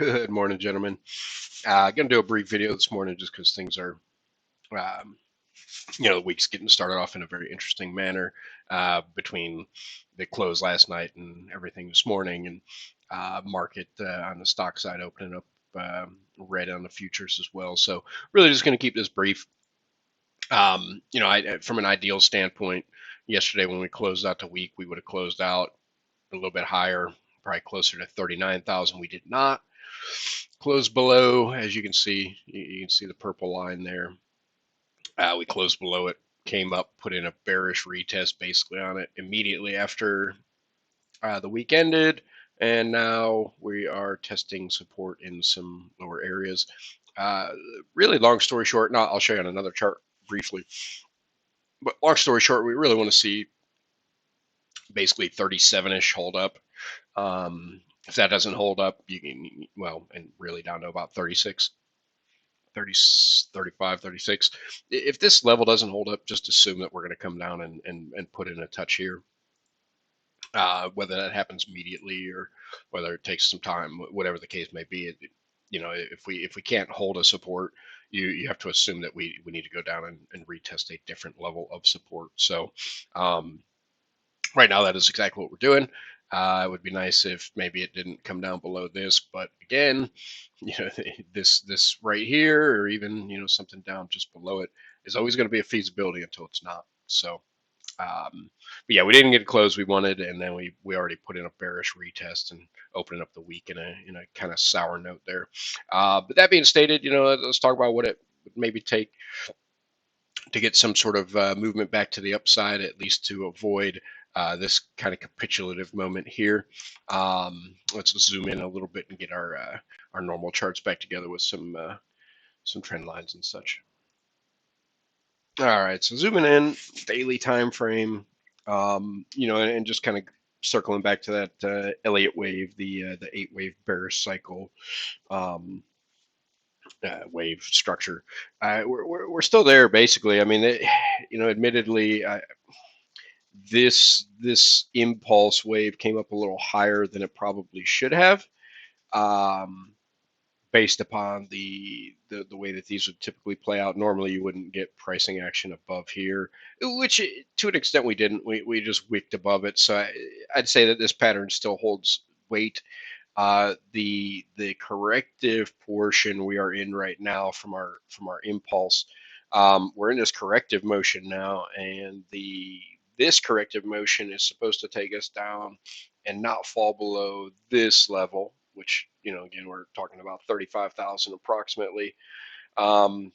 Good morning, gentlemen. Going to do a brief video this morning just because things are, um, the week's getting started off in a very interesting manner between the close last night and everything this morning, and market on the stock side opening up red on the futures as well. So, really just going to keep this brief. From an ideal standpoint, yesterday when we closed out the week, we would have closed out a little bit higher, probably closer to 39,000. We did not close below, as you can see. You can see the purple line there. We closed below it, came up, put in a bearish retest basically on it immediately after the week ended, and now we are testing support in some lower areas. Really, long story short, now I'll show you on another chart briefly. But long story short, we really want to see basically 37-ish hold up. If that doesn't hold up, you can, well, and really down to about 36, 30, 35, 36. If this level doesn't hold up, just assume that we're going to come down and put in a touch here. Whether that happens immediately or whether it takes some time, whatever the case may be, if we can't hold a support, you have to assume that we need to go down and retest a different level of support. So right now, that is exactly what we're doing. It would be nice if maybe it didn't come down below this, but again, this right here, or even something down just below it, is always going to be a feasibility until it's not. So, but yeah, we didn't get close we wanted, and then we already put in a bearish retest and opening up the week in a kind of sour note there. But that being stated, let's talk about what it would maybe take to get some sort of movement back to the upside, at least to avoid this kind of capitulative moment here. Let's zoom in a little bit and get our normal charts back together with some trend lines and such. All right, so zooming in, daily time frame, and just kind of circling back to that Elliott wave, the 8-wave bearish cycle. Wave structure. We're still there basically. I mean, admittedly, this impulse wave came up a little higher than it probably should have, based upon the way that these would typically play out. Normally, you wouldn't get pricing action above here, which to an extent we didn't. We just wicked above it. So I'd say that this pattern still holds weight. The corrective portion we are in right now from our impulse, we're in this corrective motion now, and this corrective motion is supposed to take us down and not fall below this level, which again we're talking about 35,000 approximately. But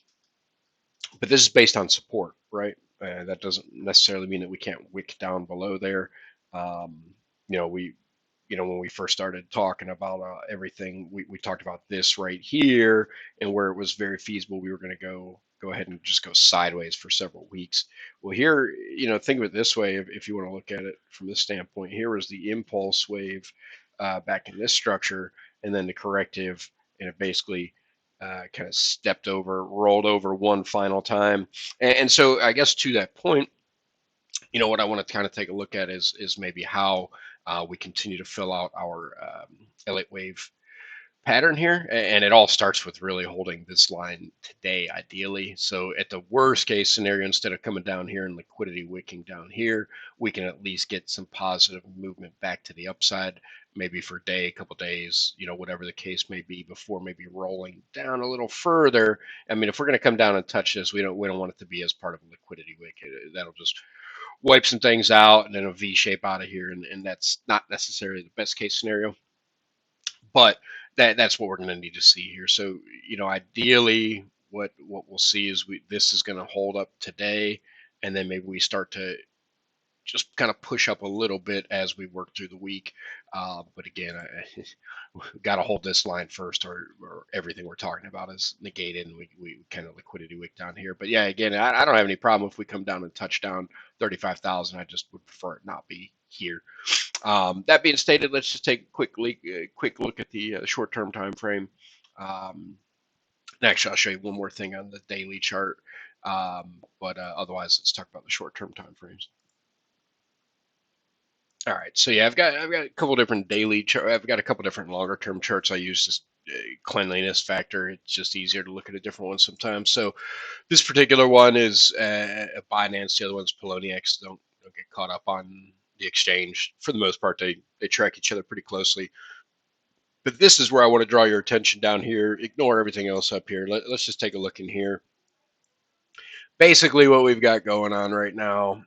this is based on support, right? That doesn't necessarily mean that we can't wick down below there. When we first started talking about everything, we talked about this right here, and where it was very feasible we were going to go ahead and just go sideways for several weeks. Well, here, think of it this way, if you want to look at it from this standpoint, here was the impulse wave back in this structure, and then the corrective, and it basically kind of stepped over, rolled over one final time. And so I guess to that point, what I want to kind of take a look at is maybe how we continue to fill out our Elliott wave pattern here. And it all starts with really holding this line today, ideally. So at the worst case scenario, instead of coming down here and liquidity wicking down here, we can at least get some positive movement back to the upside, maybe for a day, a couple days, whatever the case may be, before maybe rolling down a little further. I mean, if we're going to come down and touch this, we don't want it to be as part of a liquidity wick. That'll just wipe some things out and then a V shape out of here, and that's not necessarily the best case scenario, but that's what we're going to need to see here. So ideally what we'll see is this is going to hold up today, and then maybe we start to just kind of push up a little bit as we work through the week. But again, I got to hold this line first, or everything we're talking about is negated, and we kind of liquidity wick down here. But yeah, again, I don't have any problem if we come down and touch down 35,000. I just would prefer it not be here. That being stated, let's just take a quick look at the short-term time frame. Actually, I'll show you one more thing on the daily chart. But otherwise, let's talk about the short-term time frames. All right, so yeah, I've got a couple different daily charts. I've got a couple different longer term charts I use cleanliness factor. It's just easier to look at a different one sometimes. So this particular one is Binance. The other one's Poloniex. Don't get caught up on the exchange. For the most part, they track each other pretty closely. But this is where I want to draw your attention down here. Ignore everything else up here. Let's just take a look in here. Basically, what we've got going on right now.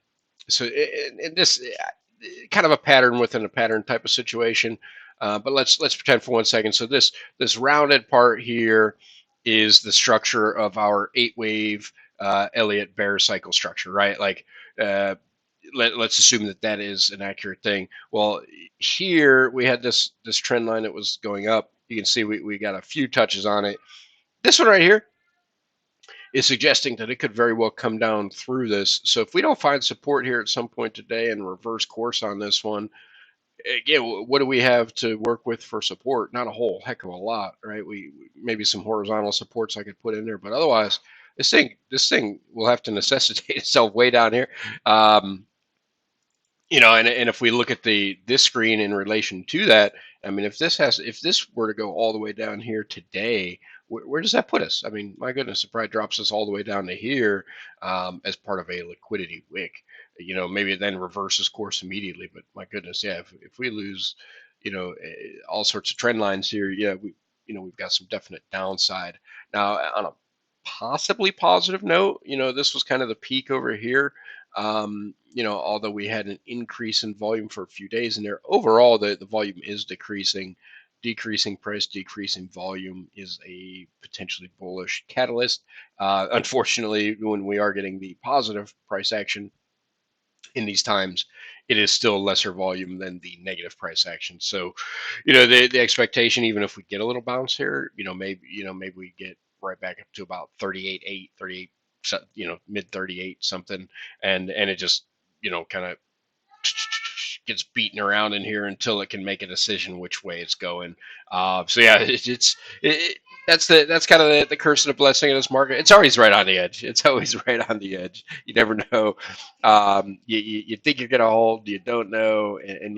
So, in this kind of a pattern within a pattern type of situation. But let's pretend for 1 second. So this rounded part here is the structure of our 8-wave Elliott bear cycle structure, right? Like let's assume that that is an accurate thing. Well, here we had this trend line that was going up. You can see we got a few touches on it. This one right here is suggesting that it could very well come down through this. So if we don't find support here at some point today and reverse course on this one, again, what do we have to work with for support? Not a whole heck of a lot, right? We maybe some horizontal supports I could put in there, but otherwise, this thing will have to necessitate itself way down here. And if we look at this screen in relation to that, I mean, if this were to go all the way down here today, where does that put us? I mean, my goodness, it probably drops us all the way down to here as part of a liquidity wick. Maybe it then reverses course immediately. But my goodness, yeah, if we lose, all sorts of trend lines here, yeah, we've got some definite downside. Now, on a possibly positive note, this was kind of the peak over here. Although we had an increase in volume for a few days in there, overall the volume is decreasing. Decreasing price, decreasing volume is a potentially bullish catalyst. Unfortunately, when we are getting the positive price action in these times, it is still lesser volume than the negative price action. So, the expectation, even if we get a little bounce here, maybe we get right back up to about 38.8, 38, mid 38 something, and it just kind of gets beaten around in here until it can make a decision which way it's going. So yeah, that's kind of the curse and the blessing of this market. It's always right on the edge. It's always right on the edge. You never know. You think you're gonna hold, you don't know, and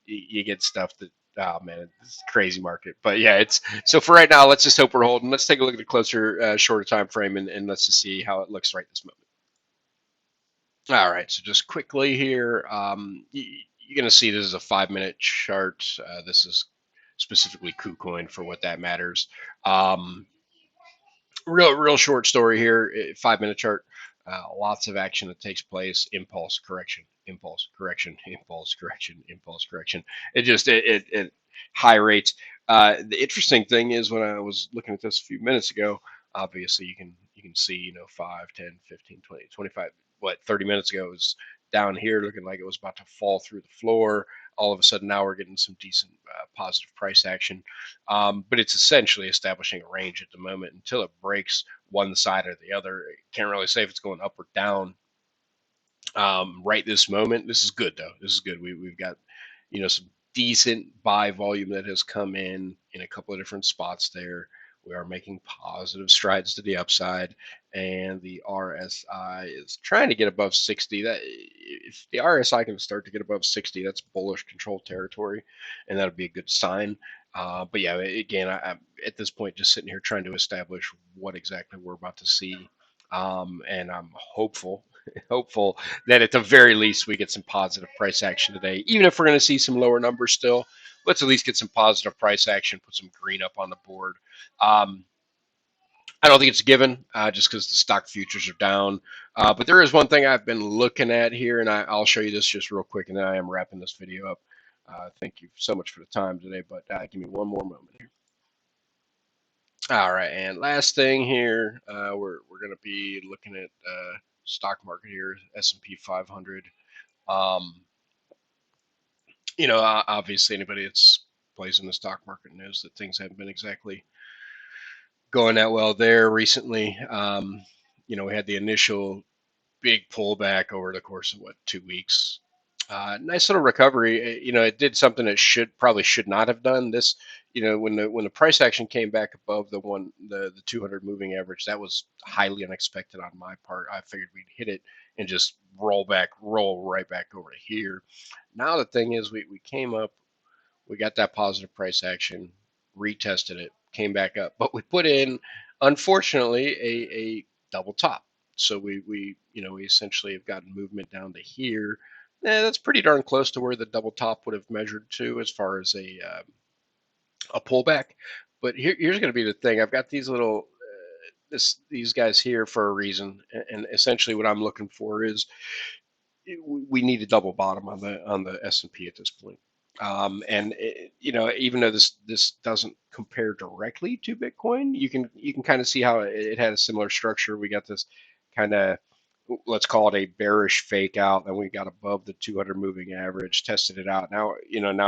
you get stuff that. Oh man, it's a crazy market. But yeah, it's so for right now. Let's just hope we're holding. Let's take a look at the closer, shorter time frame, and let's just see how it looks right this moment. All right, so just quickly here, you're going to see this is a 5-minute chart. This is specifically KuCoin for what that matters. Real short story here. 5-minute chart. Lots of action that takes place. Impulse correction. Impulse correction. Impulse correction. Impulse correction. It high rates. The interesting thing is when I was looking at this a few minutes ago, obviously you can see 5, 10, 15, 20, 25. What 30 minutes ago it was down here looking like it was about to fall through the floor. All of a sudden now we're getting some decent positive price action. But it's essentially establishing a range at the moment until it breaks one side or the other. Can't really say if it's going up or down right this moment. This is good though. This is good. We've got some decent buy volume that has come in a couple of different spots there. We are making positive strides to the upside, and the RSI is trying to get above 60. That if the RSI can start to get above 60, that's bullish control territory, and that'll be a good sign. But yeah, again, I'm at this point just sitting here trying to establish what exactly we're about to see, and I'm hopeful that at the very least we get some positive price action today. Even if we're going to see some lower numbers still, let's at least get some positive price action, put some green up on the board. I don't think it's a given just because the stock futures are down. But there is one thing I've been looking at here, and I'll show you this just real quick, and then I am wrapping this video up. Thank you so much for the time today, but give me one more moment here. All right, and last thing here, we're going to be looking at stock market here, S&P 500. Obviously anybody that's plays in the stock market knows that things haven't been exactly going that well there recently. We had the initial big pullback over the course of 2 weeks. Nice little recovery. It did something it probably should not have done. This, when the price action came back above the 200 moving average, that was highly unexpected on my part. I figured we'd hit it and just roll right back over to here. Now the thing is, we came up, we got that positive price action, retested it, came back up. But we put in, unfortunately, a double top. So we essentially have gotten movement down to here. That's pretty darn close to where the double top would have measured to as far as a pullback. But here's going to be the thing. I've got these little these guys here for a reason, and essentially what I'm looking for is we need a double bottom on the S&P at this point. And even though this doesn't compare directly to Bitcoin, you can kind of see how it had a similar structure. We got this kind of, let's call it a bearish fake out, and we got above the 200 moving average, tested it out. Now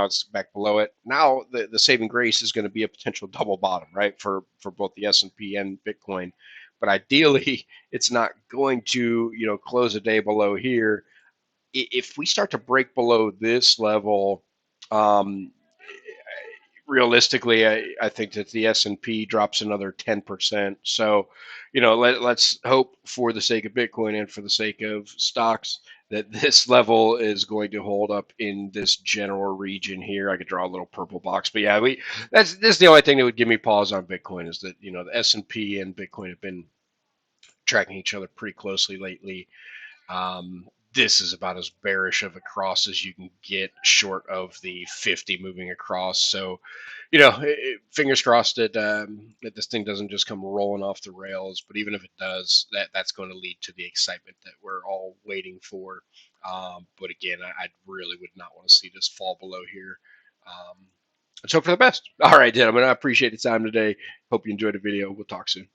it's back below it. Now the saving grace is going to be a potential double bottom, right, for both the S&P and Bitcoin. But ideally, it's not going to close a day below here. If we start to break below this level, um, realistically, I think that the S&P drops another 10%. So, let's hope for the sake of Bitcoin and for the sake of stocks that this level is going to hold up in this general region here. I could draw a little purple box, but yeah, this is the only thing that would give me pause on Bitcoin is that the S&P and Bitcoin have been tracking each other pretty closely lately. This is about as bearish of a cross as you can get short of the 50 moving across. So, fingers crossed that this thing doesn't just come rolling off the rails. But even if it does, that's going to lead to the excitement that we're all waiting for. But again, I really would not want to see this fall below here. Let's hope for the best. All right, gentlemen, I appreciate the time today. Hope you enjoyed the video. We'll talk soon.